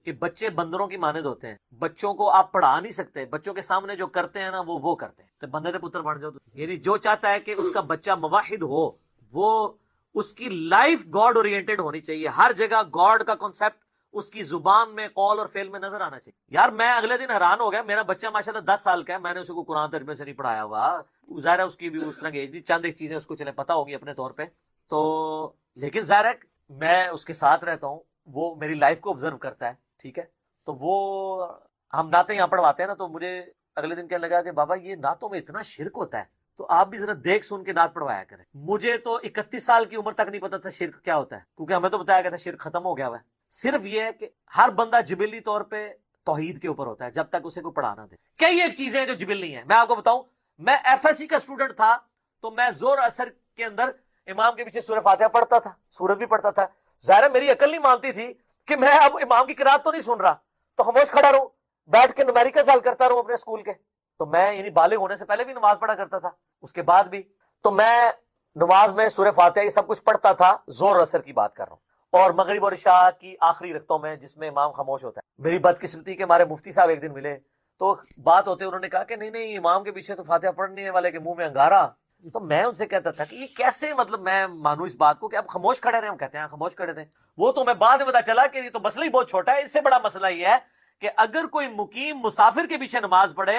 کہ بچے بندروں کی مانند ہوتے ہیں، بچوں کو آپ پڑھا نہیں سکتے، بچوں کے سامنے جو کرتے ہیں نا وہ کرتے ہیں، تو بندے دے پتر بن جاؤ۔ یعنی جو چاہتا ہے کہ اس کا بچہ موحد ہو، وہ اس کی لائف گاڈ اورینٹڈ ہونی چاہیے، ہر جگہ گاڈ کا کانسیپٹ اس کی زبان میں، قول اور فعل میں نظر آنا چاہیے۔ یار میں اگلے دن حیران ہو گیا، میرا بچہ ماشاءاللہ 10 سال کا ہے، میں نے اسے کو قرآن ترجمے سے نہیں پڑھایا ہوا، ظاہر ہے اس کی بھی اس طرح کی چند ایک چیزیں اس کو چلے پتا ہوگی اپنے طور پہ، تو لیکن ظاہر ہے میں اس کے ساتھ رہتا ہوں، وہ میری لائف کو آبزرو کرتا ہے، ٹھیک ہے، تو وہ ہم نعتیں یہاں پڑھواتے ہیں نا، تو مجھے اگلے دن کہنے لگا کہ بابا یہ نعتوں میں اتنا شرک ہوتا ہے، تو آپ بھی ذرا دیکھ سن کے نعت پڑھوایا کریں۔ مجھے تو 31 سال کی عمر تک نہیں پتا تھا شرک کیا ہوتا ہے، کیونکہ ہمیں تو بتایا گیا تھا شرک ختم ہو گیا ہوا ہے۔ صرف یہ ہے کہ ہر بندہ جبلی طور پہ توحید کے اوپر ہوتا ہے جب تک اسے کوئی پڑھانا دے۔ کئی ایک چیزیں ہیں جو جبلی ہیں، میں آپ کو بتاؤں، میں ایف ایس سی کا اسٹوڈنٹ تھا تو میں زور اثر کے اندر امام کے پیچھے سورہ فاتحہ پڑھتا تھا، سورت بھی پڑھتا تھا، ظاہر میری عقل نہیں مانتی تھی کہ میں اب امام کی قرات تو نہیں سن رہا، تو خاموش کھڑا رہوں، بیٹھ کے نمیریکل حل کرتا رہوں اپنے اسکول کے۔ تو میں یعنی بالغ ہونے سے پہلے بھی نماز پڑھا کرتا تھا، اس کے بعد بھی، تو میں نماز میں سورہ فاتحہ یہ سب کچھ پڑھتا تھا، زور اثر کی بات کر رہا ہوں، اور مغرب اور عشاء کی آخری رکعتوں میں جس میں امام خاموش ہوتا ہے۔ میری بدقسمتی کے ہمارے مفتی صاحب ایک دن ملے، تو بات ہوتے انہوں نے کہا کہ نہیں امام کے پیچھے تو فاتحہ پڑھنے والے کے منہ میں انگارا۔ تو میں ان سے کہتا تھا کہ یہ کیسے، مطلب میں مانوں اس بات کو کہ اب خاموش کھڑے رہے، ہم کہتے ہیں خاموش کھڑے رہے، وہ تو میں بعد میں پتا چلا کہ یہ تو مسئلہ ہی بہت چھوٹا ہے۔ اس سے بڑا مسئلہ یہ ہے کہ اگر کوئی مقیم مسافر کے پیچھے نماز پڑھے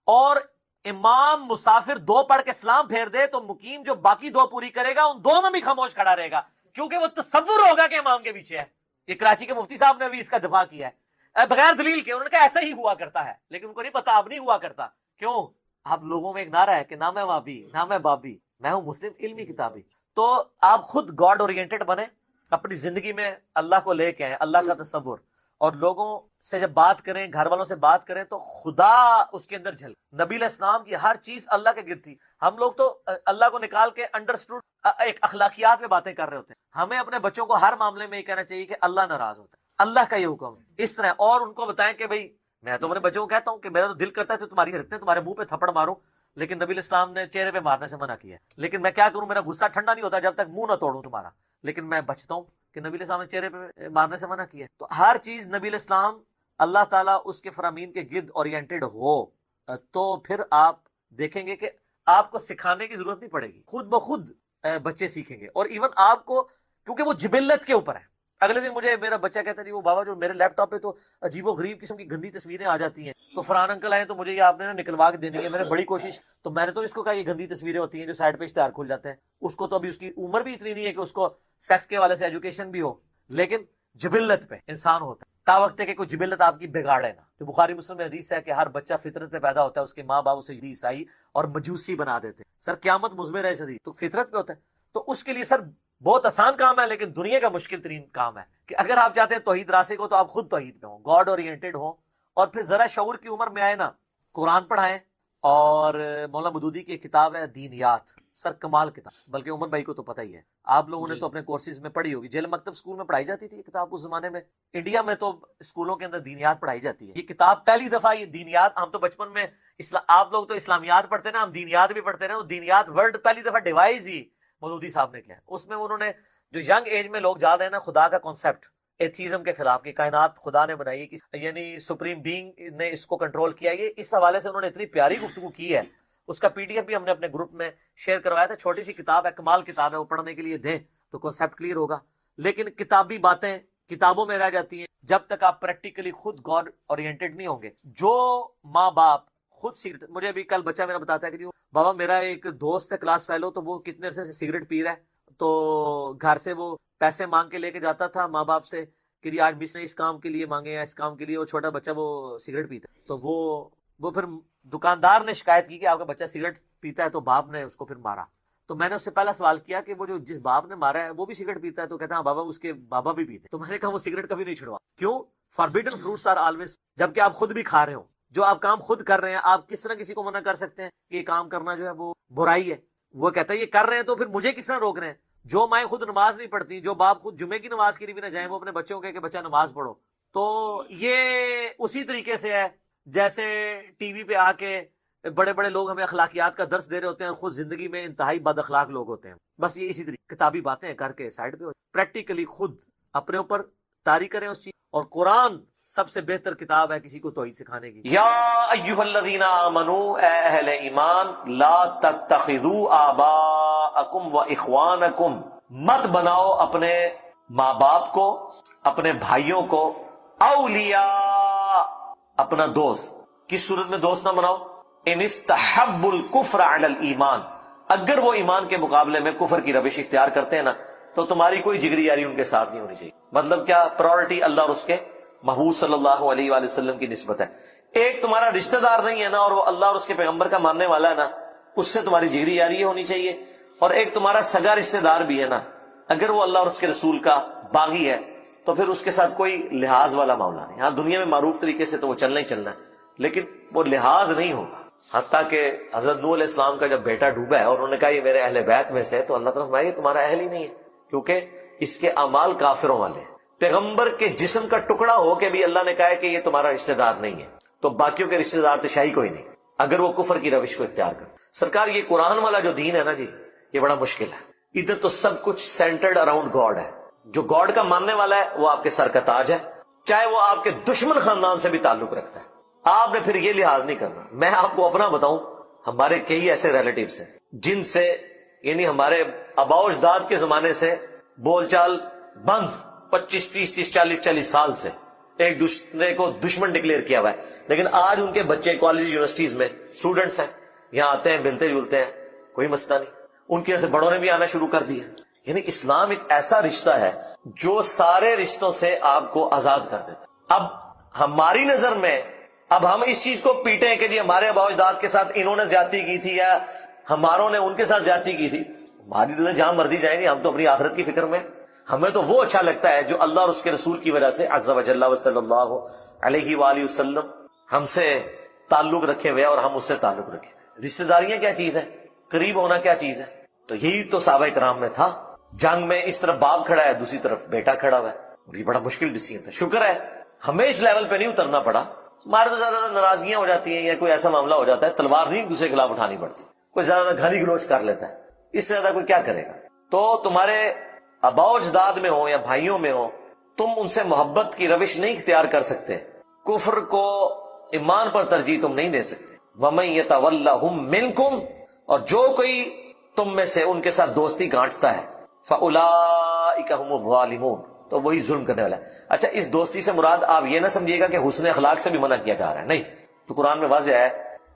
اور امام مسافر 2 پڑھ کے سلام پھیر دے، تو مقیم جو باقی 2 پوری کرے گا ان 2 میں بھی خاموش کھڑا رہے گا، کیونکہ وہ تصور ہوگا کہ امام کے پیچھے ہے۔ یہ کراچی کے مفتی صاحب نے بھی اس کا دفاع کیا ہے بغیر دلیل کے، انہوں نے کہا ایسا ہی ہوا کرتا ہے، لیکن ان کو نہیں پتا اب نہیں ہوا کرتا۔ کیوں؟ آپ لوگوں میں ایک نعرہ ہے کہ نہ میں وابی نہ میں بابی، میں ہوں مسلم علمی کتابی۔ تو آپ خود گاڈ اورینٹڈ بنے، اپنی زندگی میں اللہ کو لے کے آئیں، اللہ کا تصور، اور لوگوں سے جب بات کریں، گھر والوں سے بات کریں تو خدا اس کے اندر جھل۔ نبی علیہ السلام کی ہر چیز اللہ کے گرد تھی، ہم لوگ تو اللہ کو نکال کے انڈرسٹوڈ ایک اخلاقیات میں باتیں کر رہے ہوتے ہیں۔ ہمیں اپنے بچوں کو ہر معاملے میں یہ کہنا چاہیے کہ اللہ ناراض ہوتا ہے، اللہ کا یہ حکم ہے اس طرح، اور ان کو بتائیں کہ بھائی میں تو اپنے بچوں کو کہتا ہوں کہ میرا تو دل کرتا ہے تو تمہاری حرکتیں تمہارے منہ پہ تھپڑ ماروں، لیکن نبی علیہ السلام نے چہرے پہ مارنے سے منع کیا ہے، لیکن میں کیا کروں، میرا غصہ ٹھنڈا نہیں ہوتا جب تک منہ نہ توڑوں تمہارا، لیکن میں بچتا ہوں کہ نبی علیہ السلام نے چہرے پہ مارنے سے منع کیا ہے۔ تو ہر چیز نبی علیہ السلام، اللہ تعالیٰ اس کے فرامین کے گرد اورینٹڈ ہو، تو پھر آپ دیکھیں گے کہ آپ کو سکھانے کی ضرورت نہیں پڑے گی، خود بخود بچے سیکھیں گے، اور ایون آپ کو، کیونکہ وہ جبلت کے اوپر ہے۔ اگلے دن مجھے میرا بچہ کہتا ہے وہ بابا جو میرے لیپ ٹاپ پہ تو عجیب و غریب قسم کی گندی تصویریں آ جاتی ہیں، تو فرحان انکل آئے تو مجھے یہ آپ نے نکلوا کے دینی ہے، میں نے بڑی کوشش، تو میں نے تو اس کو کہا یہ گندی تصویریں ہوتی ہیں جو سائڈ پہ اشتہار کھل جاتے ہیں، اس کو تو ابھی اس کی عمر بھی اتنی نہیں ہے کہ اس کو سیکس کے والے سے ایجوکیشن بھی ہو، لیکن جبلت پہ انسان ہوتا ہے، تا وقت ہے کہ کوئی جبلت آپ کی بگاڑے نا۔ جو بخاری مسلم میں حدیث ہے کہ ہر بچہ فطرت پہ پیدا ہوتا ہے، اس کے ماں باپ اسے عیسائی اور مجوسی بنا دیتے ہیں۔ سر قیامت مزمر ہے اس حدیث، تو فطرت پہ ہوتا ہے، تو اس کے لیے سر بہت آسان کام ہے، لیکن دنیا کا مشکل ترین کام ہے کہ اگر آپ چاہتے ہیں توحید راسخ ہو تو آپ خود توحید پہ ہوں، گاڈ اورینٹڈ ہوں، اور پھر ذرا شعور کی عمر میں آئے نا، قرآن پڑھائیں، اور مولانا مودودی کی کتاب ہے دینیات، سر کمال کتاب، بلکہ عمر بھائی کو تو پتہ ہی ہے، آپ لوگوں نے تو اپنے کورسز میں پڑھی ہوگی، جیل مکتب اسکول میں پڑھائی جاتی تھی یہ کتاب اس زمانے میں، انڈیا میں تو اسکولوں کے اندر دینیات پڑھائی جاتی ہے۔ یہ کتاب پہلی دفعہ، یہ دینیات، ہم تو بچپن میں آپ لوگ تو اسلامیات پڑھتے نا، ہم دینیات بھی پڑھتے نا، دینیات ورڈ پہلی دفعہ ڈیوائز ہی مودودی صاحب نے کیا، اس میں انہوں نے جو ینگ ایج میں لوگ جا رہے ہیں نا، خدا کا کانسیپٹ ایتھیزم کے خلاف، کی کائنات خدا نے بنائی ہے، یعنی سپریم بینگ نے اس کو کنٹرول کیا، یہ اس حوالے سے انہوں نے اتنی پیاری گفتگو کی ہے، اس کا پی ڈی ایف بھی ہم نے اپنے گروپ میں شیئر کروایا تھا، چھوٹی سی کتاب ہے، کمال کتاب ہے، وہ پڑھنے کے لیے دیں تو کانسیپٹ کلیئر ہوگا۔ لیکن کتابی باتیں کتابوں میں رہ جاتی ہیں جب تک آپ پریکٹیکلی خود گاڈ اورینٹڈ نہیں ہوں گے۔ جو ماں باپ خود سگریٹ، مجھے ابھی کل بچہ میرا بتاتا ہے کہ بابا میرا ایک دوست ہے کلاس فیلو، تو وہ کتنے عرصے سے سگریٹ پی رہا ہے، تو گھر سے وہ پیسے مانگ کے لے کے جاتا تھا ماں باپ سے کہ جی آج مس نے اس کام کے لیے مانگے یا اس کام کے لیے، وہ چھوٹا بچہ وہ سگریٹ پیتا ہے، تو وہ پھر دکاندار نے شکایت کی کہ آپ کا بچہ سگریٹ پیتا ہے، تو باپ نے اس کو پھر مارا۔ تو میں نے اس سے پہلا سوال کیا کہ وہ جو جس باپ نے مارا ہے وہ بھی سگریٹ پیتا ہے، تو کہتا ہے بابا اس کے بابا بھی پیتے، تو میں نے کہا وہ سگریٹ کبھی نہیں چھڑوا، کیوں؟ فاربیڈن فروٹس آر آلویز، جبکہ آپ خود بھی کھا رہے ہو، جو آپ کام خود کر رہے ہیں، آپ کس طرح کسی کو منع کر سکتے ہیں کہ یہ کام کرنا جو ہے وہ برائی ہے؟ وہ کہتا ہے یہ کر رہے ہیں تو پھر مجھے کس طرح روک رہے ہیں؟ جو مائیں خود نماز نہیں پڑھتی، جو باپ خود جمعے کی نماز کے لیے بھی نہ جائیں، وہ اپنے بچوں کو کہے کہ بچہ نماز پڑھو، تو یہ اسی طریقے سے ہے جیسے ٹی وی پہ آ کے بڑے بڑے لوگ ہمیں اخلاقیات کا درس دے رہے ہوتے ہیں، خود زندگی میں انتہائی بد اخلاق لوگ ہوتے ہیں۔ بس یہ اسی طریقے کتابی باتیں کر کے سائڈ پہ پریکٹیکلی خود اپنے اوپر طاری کریں اس چیز، اور قرآن سب سے بہتر کتاب ہے کسی کو توحید سکھانے کی. یا ایھا الذین آمنوا، اے اہل ایمان، لا تتخذوا آباءکم و اخوانکم، مت بناؤ اپنے ماں باپ کو، اپنے بھائیوں کو، اولیاء، اپنا دوست. کس صورت میں دوست نہ بناؤ؟ ان استحبوا الکفر علی الایمان، اگر وہ ایمان کے مقابلے میں کفر کی روش اختیار کرتے ہیں نا تو تمہاری کوئی جگری یاری ان کے ساتھ نہیں ہونی چاہیے. مطلب کیا؟ پرائورٹی اللہ اور اس کے محبوب صلی اللہ علیہ وآلہ وسلم کی نسبت ہے. ایک تمہارا رشتہ دار نہیں ہے نا اور وہ اللہ اور اس کے پیغمبر کا ماننے والا ہے نا، اس سے تمہاری جگری یاری ہونی چاہیے. اور ایک تمہارا سگا رشتہ دار بھی ہے نا، اگر وہ اللہ اور اس کے رسول کا باغی ہے تو پھر اس کے ساتھ کوئی لحاظ والا معاملہ نہیں. ہاں دنیا میں معروف طریقے سے تو وہ چلنا ہی چلنا ہے، لیکن وہ لحاظ نہیں ہوگا. حتیٰ کہ حضرت نوح علیہ السلام کا جب بیٹا ڈوبا ہے اور انہوں نے کہا یہ میرے اہل بیت میں سے ہے، تو اللہ تعالیٰ فرمایا یہ تمہارا اہل ہی نہیں ہے، کیونکہ اس کے اعمال کافروں والے ہیں. پیغمبر کے جسم کا ٹکڑا ہو کے بھی اللہ نے کہا ہے کہ یہ تمہارا رشتہ دار نہیں ہے، تو باقیوں کے رشتہ دار تو شاہی کوئی نہیں اگر وہ کفر کی روش کو اختیار کرتے. سرکار یہ قرآن والا جو دین ہے نا جی، یہ بڑا مشکل ہے. ادھر تو سب کچھ سینٹرڈ اراؤنڈ گاڈ ہے. جو گاڈ کا ماننے والا ہے وہ آپ کے سر کا تاج ہے، چاہے وہ آپ کے دشمن خاندان سے بھی تعلق رکھتا ہے. آپ نے پھر یہ لحاظ نہیں کرنا. میں آپ کو اپنا بتاؤں، ہمارے کئی ایسے ریلیٹیوز ہیں جن سے یعنی ہمارے آباء و اجداد کے زمانے سے بول چال بند، 25 30 40 سال سے ایک دوسرے کو دشمن ڈکلیئر کیا ہوا ہے، لیکن آج ان کے بچے کالج یونیورسٹیز میں اسٹوڈنٹس ہیں، یہاں آتے ہیں، ملتے جلتے ہیں، کوئی مسئلہ نہیں. ان کی وجہ سے بڑوں نے بھی آنا شروع کر دیا. یعنی اسلام ایک ایسا رشتہ ہے جو سارے رشتوں سے آپ کو آزاد کر دیتا ہے. اب ہماری نظر میں اب ہم اس چیز کو پیٹیں کہ جی ہمارے آباء و اجداد کے ساتھ انہوں نے زیادتی کی تھی یا ہماروں نے ان کے ساتھ زیادتی کی تھی. ہماری تو جہاں مرضی جائیں گے، ہم تو اپنی آخرت کی فکر میں. ہمیں تو وہ اچھا لگتا ہے جو اللہ اور اس کے رسول کی وجہ سے عز و جل و صلی اللہ علیہ وآلہ وسلم ہم سے تعلق رکھے ہوئے اور ہم اس سے تعلق رکھے ہوئے. رشتہ داریاں کیا چیز ہے؟ قریب ہونا کیا چیز ہے؟ تو یہی تو صحابہ کرام میں تھا. جنگ میں اس طرف باپ کھڑا ہے، دوسری طرف بیٹا کھڑا ہوا ہے، اور یہ بڑا مشکل ڈیسیجن تھا. شکر ہے ہمیں اس لیول پہ نہیں اترنا پڑا. ہمارے تو زیادہ ناراضگیاں ہو جاتی ہیں یا کوئی ایسا معاملہ ہو جاتا ہے، تلوار نہیں دوسرے کے خلاف اٹھانی پڑتی، کوئی زیادہ گالی گلوچ کر لیتا ہے، اس سے زیادہ کوئی کیا کرے گا. تو تمہارے آباء و اجداد میں ہو یا بھائیوں میں ہو، تم ان سے محبت کی روش نہیں اختیار کر سکتے. کفر کو ایمان پر ترجیح تم نہیں دے سکتے. وَمَن يَتَوَلَّهُم مِّنكُمْ، اور جو کوئی تم میں سے ان کے ساتھ دوستی گانٹتا ہے، فَأُولَٰئِكَ هُمُ الظَّالِمُونَ، تو وہی ظلم کرنے والا ہے. اچھا، اس دوستی سے مراد آپ یہ نہ سمجھیے گا کہ حسن اخلاق سے بھی منع کیا جا رہا ہے، نہیں. تو قرآن میں واضح ہے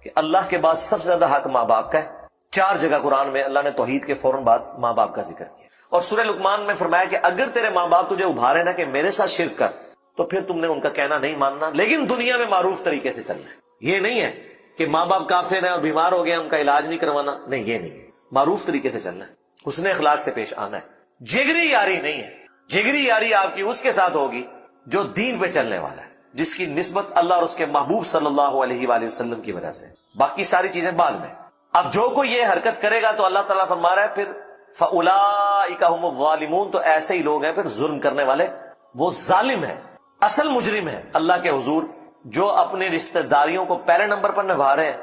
کہ اللہ کے بعد سب سے زیادہ حق ماں باپ کا ہے. 4 جگہ قرآن میں اللہ نے توحید کے فوراً بعد ماں باپ کا ذکر کیا. اور سورہ لقمان میں فرمایا کہ اگر تیرے ماں باپ تجھے ابھارے نا کہ میرے ساتھ شرک کر، تو پھر تم نے ان کا کہنا نہیں ماننا، لیکن دنیا میں معروف طریقے سے چلنا ہے. یہ نہیں ہے کہ ماں باپ کافر ہیں اور بیمار ہو گئے ان کا علاج نہیں کروانا، نہیں، یہ نہیں ہے. معروف طریقے سے چلنا ہے، حسن اخلاق سے پیش آنا ہے. جگری یاری نہیں ہے. جگری یاری آپ کی اس کے ساتھ ہوگی جو دین پہ چلنے والا ہے، جس کی نسبت اللہ اور اس کے محبوب صلی اللہ علیہ وآلہ وسلم کی وجہ سے. باقی ساری چیزیں بعد میں. اب جو کوئی یہ حرکت کرے گا تو اللہ تعالیٰ فرما رہا ہے پھر فَأُولَٰئِكَ هُمُ الظَّالِمُونَ، تو ایسے ہی لوگ ہیں پھر ظلم کرنے والے. وہ ظالم ہے، اصل مجرم ہے اللہ کے حضور، جو اپنی رشتہ داریوں کو پہلے نمبر پر نبھا رہے ہیں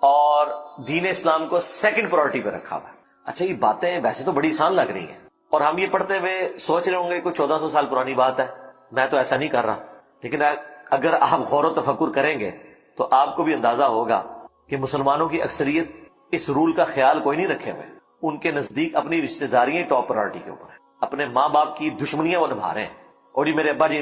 اور دین اسلام کو سیکنڈ پرائورٹی پہ رکھا ہوا ہے. اچھا، یہ باتیں ویسے تو بڑی آسان لگ رہی ہیں اور ہم یہ پڑھتے ہوئے سوچ رہے ہوں گے کوئی 1400 سال پرانی بات ہے، میں تو ایسا نہیں کر رہا. لیکن اگر آپ غور و تفکر کریں گے تو آپ کو بھی اندازہ ہوگا کہ مسلمانوں کی اکثریت اس رول کا خیال کوئی نہیں رکھے ہوئے. ان کے نزدیک اپنی رشتہ داریاں ٹاپ پرائورٹی کے اوپر ہیں. اپنے ماں باپ کی دشمنیاں وہ نبھا رہے ہیں. اور جی میرے ابا جی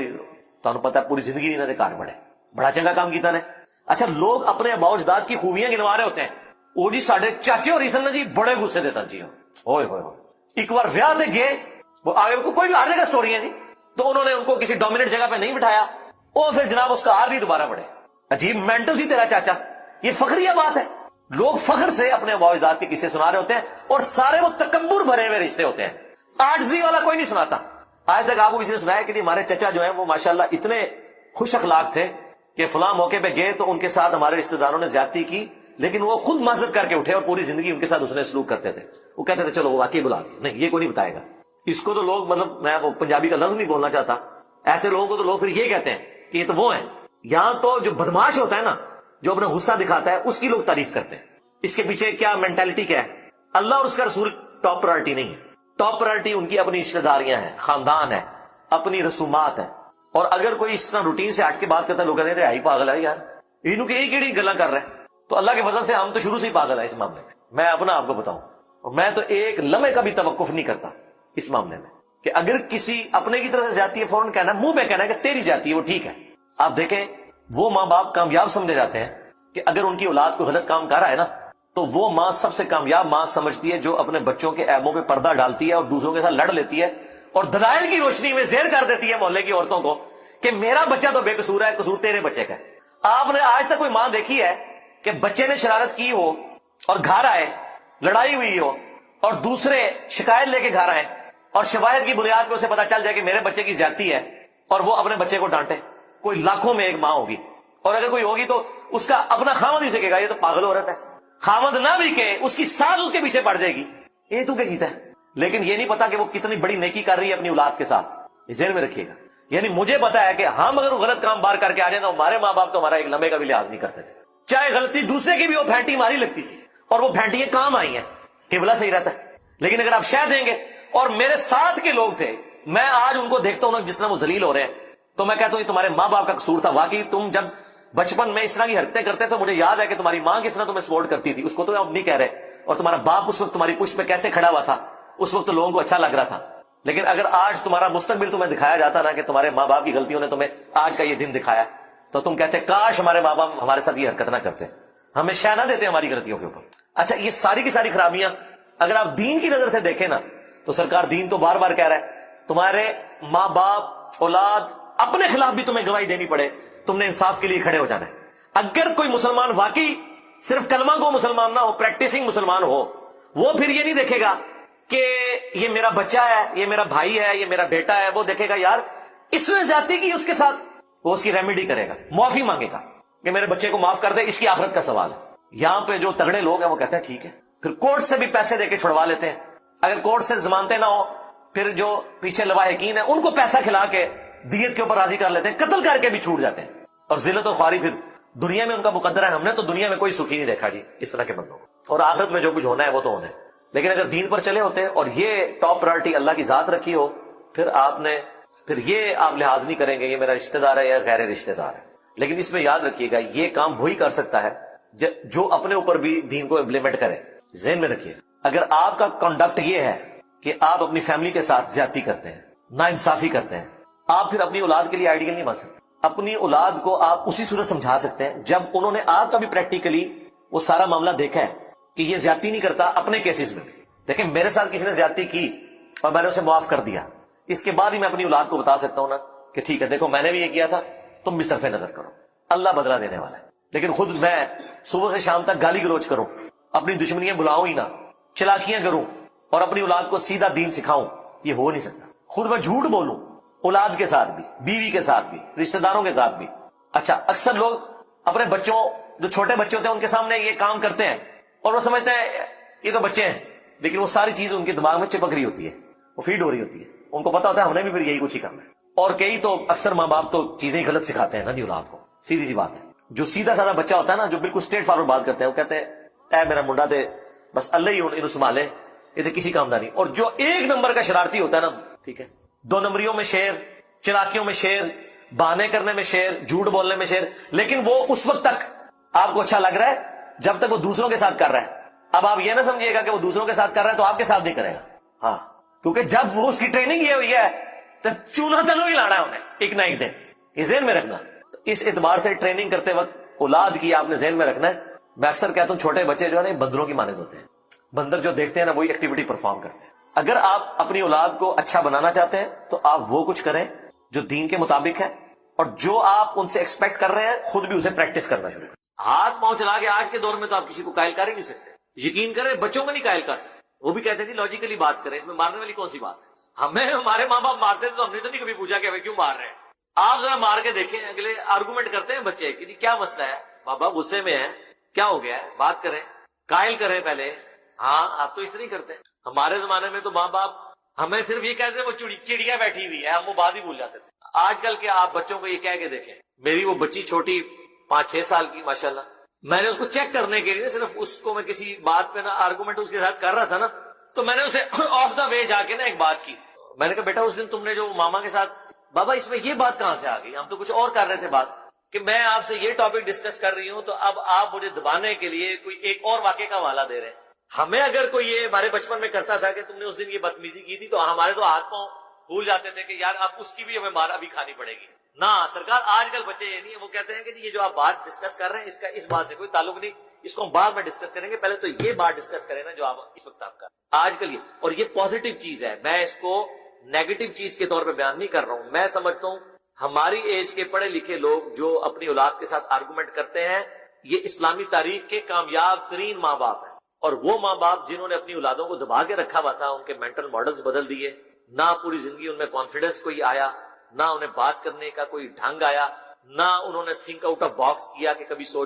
تمہیں پتا ہے پوری زندگی انہوں نے کار بڑھے، بڑا چنگا کام کیتا نے. اچھا، لوگ اپنے آباء و اجداد کی خوبیاں گنوا رہے ہوتے ہیں. وہ جی ساڈے چاچے اور ریسن نے جی بڑے غصے دے سن جی، ہوئے ہوئے ہوئے ایک بار ویاہ دے گئے، وہ آگے کو کوئی بھی ہر جگہ سٹوری ہے جی، تو انہوں نے ان کو کسی ڈومیننٹ جگہ پہ نہیں بٹھایا، وہ پھر جناب اس کا ہار بھی دوبارہ بڑھے. عجیب مینٹل سی تیرا چاچا. یہ فخریہ بات ہے. لوگ فخر سے اپنے آباء و اجداد کے قصے سنا رہے ہوتے ہیں اور سارے وہ تکبر بھرے ہوئے رشتے ہوتے ہیں. عاجزی والا کوئی نہیں سناتا. آج تک آپ کو کسی نے سنایا کہ ہمارے چچا جو ہیں وہ ماشاءاللہ اتنے خوش اخلاق تھے کہ فلاں موقع پہ گئے تو ان کے ساتھ ہمارے رشتہ داروں نے زیادتی کی، لیکن وہ خود معذرت کر کے اٹھے اور پوری زندگی ان کے ساتھ اس نے سلوک کرتے تھے. وہ کہتے تھے چلو وہ واقعی بلا دیا. نہیں، یہ کوئی نہیں بتائے گا. اس کو تو لوگ، مطلب میں وہ پنجابی کا لفظ نہیں بولنا چاہتا، ایسے لوگوں کو تو لوگ پھر یہ کہتے ہیں کہ یہ تو وہ ہیں. یہاں تو جو بدماش ہوتا ہے نا، جو اپنا غصہ دکھاتا ہے، اس کی لوگ تعریف کرتے ہیں. اس کے پیچھے کیا مینٹالٹی کیا ہے؟ اللہ اور اس کا رسول ٹاپ پرائورٹی نہیں ہے. ٹاپ پرائورٹی ان کی اپنی رشتہ داریاں ہیں، خاندان ہے، اپنی رسومات ہے. اور اگر کوئی اس طرح روٹین سے ہٹ کے بات کرتا ہے لوگ کہتے ہیں آئی پاگل ہے یار، انہوں کی یہی کیڑی گلا کر رہے ہیں. تو اللہ کے فضل سے ہم تو شروع سے ہی پاگل ہیں اس معاملے میں اپنا آپ کو بتاؤں، اور میں تو ایک لمحے کا بھی توقف نہیں کرتا اس معاملے میں کہ اگر کسی اپنے کی طرف سے زیادتی ہے فوراً کہنا، منہ پہ کہنا ہے کہ تیری زیادتی ہے وہ ٹھیک ہے. آپ دیکھیں وہ ماں باپ کامیاب سمجھے جاتے ہیں کہ اگر ان کی اولاد کو غلط کام کر رہا ہے نا تو وہ ماں سب سے کامیاب ماں سمجھتی ہے جو اپنے بچوں کے عیبوں پہ پردہ ڈالتی ہے اور دوسروں کے ساتھ لڑ لیتی ہے اور دلائل کی روشنی میں زیر کر دیتی ہے محلے کی عورتوں کو کہ میرا بچہ تو بے قصور ہے، قصور تیرے بچے کا ہے. آپ نے آج تک کوئی ماں دیکھی ہے کہ بچے نے شرارت کی ہو اور گھر آئے، لڑائی ہوئی ہو اور دوسرے شکایت لے کے گھر آئے اور شواہد کی بنیاد پہ اسے پتا چل جائے کہ میرے بچے کی زیادتی ہے اور وہ اپنے بچے کو ڈانٹے؟ کوئی لاکھوں میں ایک ماں ہوگی، اور اگر کوئی ہوگی تو اس کا اپنا خامد ہی سے کہے گا یہ تو پاگل عورت ہے. خامد نہ بھی کہ اس کی ساز اس کے پیچھے پڑ جائے گی، یہ تو کیا کیتا ہے. لیکن یہ نہیں پتا کہ وہ کتنی بڑی نیکی کر رہی ہے اپنی اولاد کے ساتھ. یہ ذہن میں رکھیے گا. یعنی مجھے پتا ہے کہ ہم اگر وہ غلط کام باہر کر کے آ جائیں تو ہمارے ماں باپ تو ہمارا ایک لمحے کا بھی لحاظ نہیں کرتے تھے، چاہے غلطی دوسرے کی بھی وہ پھینٹی ہماری لگتی تھی اور وہ پھینٹیاں کام آئی ہیں، قبلہ صحیح رہتا ہے. لیکن اگر آپ شہ دیں گے، اور میرے ساتھ کے لوگ تھے، میں آج ان کو دیکھتا ہوں جس طرح وہ ذلیل ہو رہے ہیں تو میں کہتا ہوں یہ تمہارے ماں باپ کا قصور تھا. واقعی تم جب بچپن میں اس طرح کی حرکتیں کرتے تھے، مجھے یاد ہے کہ تمہاری ماں کس طرح تمہیں سپورٹ کرتی تھی، اس کو تو اب نہیں کہہ رہے، اور تمہارا باپ اس وقت تمہاری پشت پہ کیسے کھڑا ہوا تھا، اس وقت تو لوگوں کو اچھا لگ رہا تھا. لیکن اگر آج تمہارا مستقبل تمہیں دکھایا جاتا نا کہ تمہارے ماں باپ کی غلطیوں نے تمہیں آج کا یہ دن دکھایا تو تم کہتے کاش ہمارے ماں باپ ہمارے ساتھ یہ حرکت نہ کرتے، ہمیں شہ نہ دیتے ہماری غلطیوں کے اوپر. اچھا یہ ساری کی ساری خرابیاں اگر آپ دین کی نظر سے دیکھیں نا تو سرکار دین تو بار بار کہہ رہا ہے تمہارے ماں باپ اولاد اپنے خلاف بھی تمہیں گواہی دینی پڑے، تم نے انصاف کے لیے کھڑے ہو جانا ہے. اگر کوئی مسلمان واقعی صرف کلمہ کو مسلمان نہ ہو، پریکٹسنگ مسلمان ہو، وہ پھر یہ نہیں دیکھے گا کہ یہ میرا بچہ ہے، یہ میرا بھائی ہے، یہ میرا بیٹا ہے، وہ دیکھے گا یار اس نے زیادتی کی اس کے ساتھ، وہ اس کی ریمیڈی کرے گا، معافی مانگے گا کہ میرے بچے کو معاف کر دے، اس کی آخرت کا سوال ہے. یہاں پہ جو تگڑے لوگ ہیں وہ کہتے ہیں ٹھیک ہے، پھر کورٹ سے بھی پیسے دے کے چھڑوا لیتے ہیں. اگر کورٹ سے ضمانتیں نہ ہو پھر جو پیچھے لواحقین ہیں ان کو پیسہ کھلا کے دیت کے اوپر راضی کر لیتے ہیں، قتل کر کے بھی چھوٹ جاتے ہیں. اور ذلت و خواری پھر دنیا میں ان کا مقدر ہے. ہم نے تو دنیا میں کوئی سکھی نہیں دیکھا جی اس طرح کے بندوں کو، اور آخرت میں جو کچھ ہونا ہے وہ تو ہونا ہے. لیکن اگر دین پر چلے ہوتے اور یہ ٹاپ پرائرٹی اللہ کی ذات رکھی ہو پھر آپ لحاظ نہیں کریں گے یہ میرا رشتہ دار ہے یا غیر رشتہ دار ہے. لیکن اس میں یاد رکھیے گا یہ کام وہی کر سکتا ہے جو اپنے اوپر بھی دین کو امپلیمنٹ کرے. ذہن میں رکھیے اگر آپ کا کنڈکٹ یہ ہے کہ آپ اپنی فیملی کے ساتھ زیادتی کرتے ہیں، ناانصافی کرتے ہیں، آپ پھر اپنی اولاد کے لیے آئیڈیل نہیں بن سکتے. اپنی اولاد کو آپ اسی صورت سمجھا سکتے ہیں جب انہوں نے آپ کا بھی پریکٹیکلی وہ سارا معاملہ دیکھا ہے کہ یہ زیادتی نہیں کرتا. اپنے کیسز میں دیکھیں میرے ساتھ کسی نے زیادتی کی اور میں نے اسے معاف کر دیا، اس کے بعد ہی میں اپنی اولاد کو بتا سکتا ہوں نا کہ ٹھیک ہے دیکھو میں نے بھی یہ کیا تھا، تم بھی صرف نظر کرو، اللہ بدلہ دینے والا ہے. لیکن خود میں صبح سے شام تک گالی گلوچ کروں، اپنی دشمنیاں بلاؤں ہی نہ، چلاکیاں کروں اور اپنی اولاد کو سیدھا دین سکھاؤں، یہ ہو نہیں سکتا. خود میں جھوٹ بولوں اولاد کے ساتھ بھی، بیوی کے ساتھ بھی، رشتہ داروں کے ساتھ بھی. اچھا اکثر لوگ اپنے بچوں جو چھوٹے بچے ہوتے ہیں ان کے سامنے یہ کام کرتے ہیں اور وہ سمجھتے ہیں یہ تو بچے ہیں، لیکن وہ ساری چیز ان کے دماغ میں چپک رہی ہوتی ہے، وہ فیڈ ہو رہی ہوتی ہے. ان کو پتا ہوتا ہے ہم نے بھی پھر یہی کچھ ہی کرنا ہے. اور کئی تو اکثر ماں باپ تو چیزیں غلط سکھاتے ہیں نا جی اولاد کو. سیدھی سی بات ہے، جو سیدھا سادہ بچہ ہوتا ہے نا جو بالکل اسٹریٹ فارورڈ بات کرتے ہیں وہ کہتے ہیں اے میرا منڈا تے بس اللہ ہی انہوں سنبھالے، یہ تو کسی کام نہیں. اور جو ایک نمبر کا شرارتی ہوتا ہے نا، ٹھیک ہے، دو نمبریوں میں شیر، چلاکیوں میں شیر، بہانے کرنے میں شیر، جھوٹ بولنے میں شیر، لیکن وہ اس وقت تک آپ کو اچھا لگ رہا ہے جب تک وہ دوسروں کے ساتھ کر رہا ہے. اب آپ یہ نہ سمجھیے گا کہ وہ دوسروں کے ساتھ کر رہا ہے تو آپ کے ساتھ نہیں کرے گا. ہاں کیونکہ جب وہ اس کی ٹریننگ یہ ہوئی ہے تو چونا تلو ہی لانا ہے انہیں ایک نہ ایک دن. یہ ذہن میں رکھنا. تو اس اعتبار سے ٹریننگ کرتے وقت اولاد کی آپ نے ذہن میں رکھنا ہے. میں اکثر کہتا ہوں چھوٹے بچے جو ہے نا بندروں کی مانند ہوتے ہیں، بندر جو دیکھتے ہیں نا وہی ایکٹیویٹی پرفارم کرتے ہیں. اگر آپ اپنی اولاد کو اچھا بنانا چاہتے ہیں تو آپ وہ کچھ کریں جو دین کے مطابق ہے، اور جو آپ ان سے ایکسپیکٹ کر رہے ہیں خود بھی اسے پریکٹس کرنا شروع کریں. ہاتھ پاؤں چلا کے آج کے دور میں تو آپ کسی کو قائل کر ہی نہیں سکتے. یقین کریں بچوں کو نہیں قائل کر سکتے. وہ بھی کہتے ہیں لاجیکلی بات کریں، اس میں مارنے والی کون سی بات ہے. ہمیں ہمارے ماں باپ مارتے تھے تو ہم نے تو نہیں کبھی پوچھا کہ ہمیں کیوں مار رہے ہیں. آپ ذرا مار کے دیکھیں، اگلے آرگومنٹ کرتے ہیں بچے کہ کیا مسئلہ ہے، ماں باپ غصے میں ہے، کیا ہو گیا ہے، بات کریں، قائل کریں پہلے. ہاں آپ تو اس نہیں کرتے. ہمارے زمانے میں تو ماں باپ ہمیں صرف یہ کہتے وہ چڑیا بیٹھی ہوئی ہے، ہم وہ بات ہی بھول جاتے تھے. آج کل کے آپ بچوں کو یہ کہہ کے دیکھیں. میری وہ بچی چھوٹی 5-6 سال کی ماشاءاللہ، میں نے اس کو چیک کرنے کے لیے صرف اس کو میں کسی بات پہ نا آرگومنٹ اس کے ساتھ کر رہا تھا نا، تو میں نے اسے آف دا وے جا کے نا ایک بات کی. میں نے کہا بیٹا اس دن تم نے جو ماما کے ساتھ بابا اس میں یہ بات کہاں سے آ گئی؟ ہم تو کچھ اور کر رہے تھے بات، کہ میں آپ سے یہ ٹاپک ڈسکس کر رہی ہوں تو اب آپ مجھے دبانے کے لیے کوئی ایک اور واقعے کا حوالہ دے رہے ہیں۔ ہمیں اگر کوئی یہ ہمارے بچپن میں کرتا تھا کہ تم نے اس دن یہ بدتمیزی کی تھی، تو ہمارے تو ہاتھ پاؤں بھول جاتے تھے کہ یار اب اس کی بھی ہمیں مار ابھی کھانی پڑے گی۔ نہ سرکار، آج کل بچے یہ نہیں ہے، وہ کہتے ہیں کہ یہ جو آپ بات ڈسکس کر رہے ہیں اس کا اس بات سے کوئی تعلق نہیں، اس کو ہم بعد میں ڈسکس کریں گے، پہلے تو یہ بات ڈسکس کریں نا جو آپ اس وقت آپ کر رہے ہیں۔ آج کل یہ، اور یہ پازیٹیو چیز ہے، میں اس کو نیگیٹو چیز کے طور پہ بیان نہیں کر رہا ہوں۔ میں سمجھتا ہوں ہماری ایج کے پڑھے لکھے لوگ جو اپنی اولاد کے ساتھ آرگومنٹ کرتے ہیں، یہ اسلامی تاریخ کے کامیاب ترین ماں باپ ہیں، اور وہ ماں باپ جنہوں نے اپنی اولادوں کو دبا کے رکھا ہوا تھا، ان کے مینٹل ماڈلز بدل دیے، نہ پوری زندگی ان میں کانفیڈنس کوئی آیا، نہ انہیں بات کرنے کا کوئی ڈھنگ آیا، نہ انہوں نے تھنک آؤٹ آف باکس کیا کہ کبھی سوچ